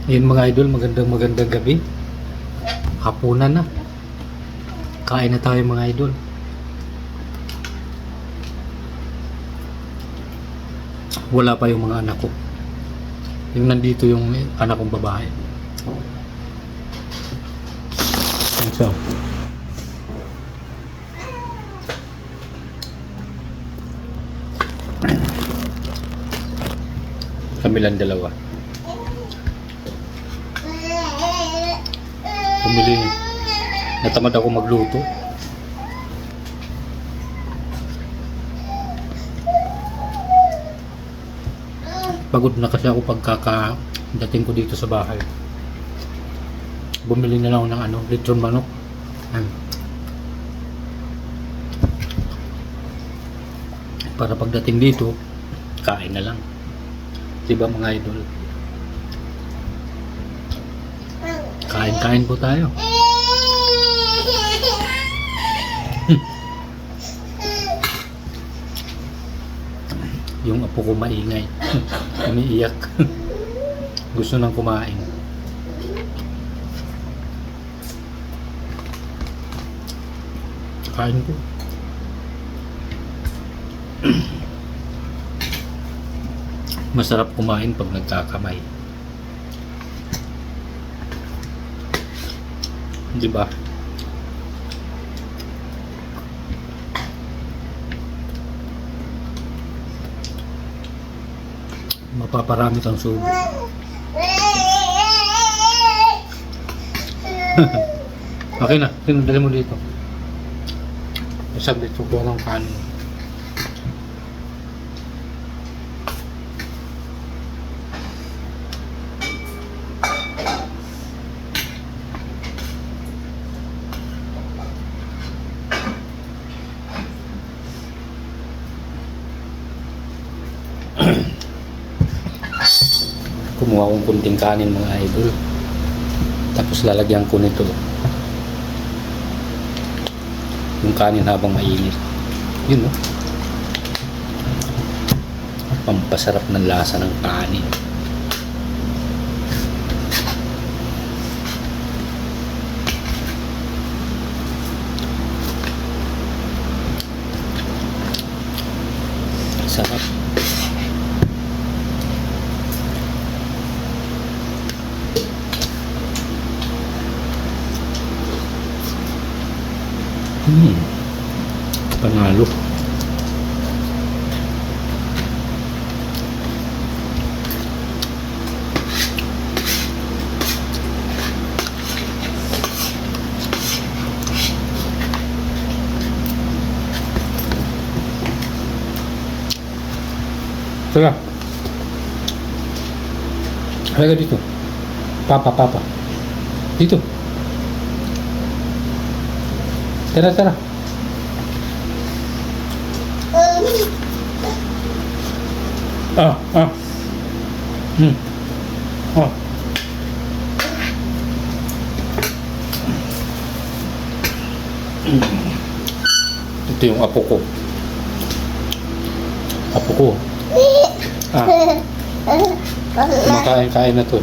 Ayun mga idol, magandang gabi. Hapunan na. Kain na tayo mga idol. Wala pa yung mga anak ko. Yung nandito yung anak kong babae. So, kami lang dalawa. Bumili. Natamad ako magluto. Pagod na kasi ako pagkakadating ko dito sa bahay. Bumili na lang ako ng lechon manok. Para pagdating dito, kain na lang. Diba mga idol? Kain po tayo. Yung apo ko maingay. Umiiyak. Gusto nang kumain. Kain po. Masarap kumain pag nagkakamay. Di ba? Mapaparami kang subo. Okay na, dali mo dito. Isang dito ko ng kanin. Kumuha akong kunting kanin mga idol, tapos lalagyan ko nito yung kanin habang mainit. Yun pampasarap ng lasa ng kanin. Sarap. Panalo. Tara. Halika dito. Papa. Dito. Tara. Ito yung apo ko. Kumakain na to.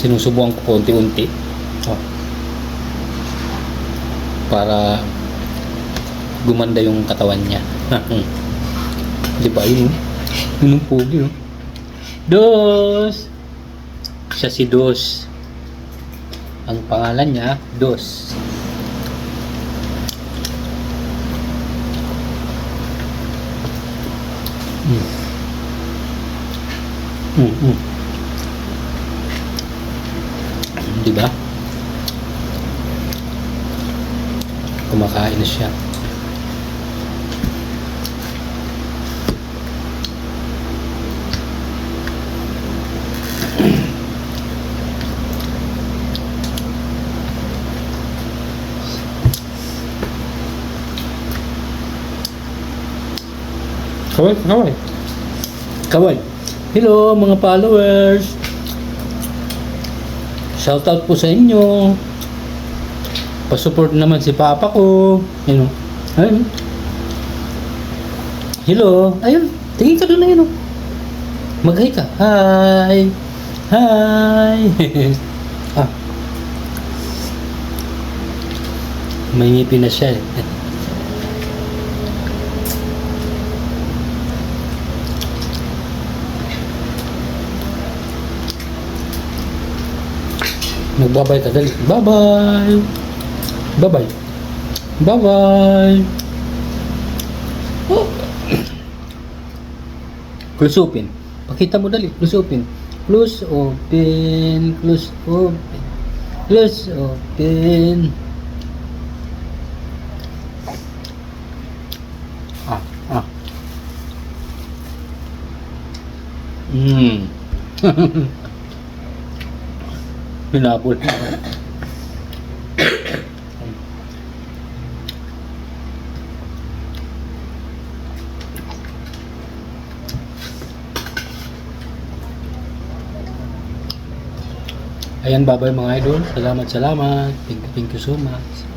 Sinusubukan ko unti-unti. Para gumanda yung katawan niya. Di ba yun? Yun ang pogi. Dos! Siya si Dos. Ang pangalan niya, Dos. Di ba? Kumakain na siya. Kaway. Hello mga followers. Shoutout po sa inyo. Pa-support naman si Papa ko. Ayun. Hello. Ayun. Tingin ka doon na yun. Mag-hi ka. Hi. Hi! Ah, may ngipin na siya eh. Nagbabay ka dali. Bye-bye! Bye-bye! Bye-bye! Oh. Close open. Pakita mo dali. Close open. Close open. Close open. Close open. Ah, ah. Pinapol. Ayan, bye-bye mga idol. Salamat, salamat. Thank you so much.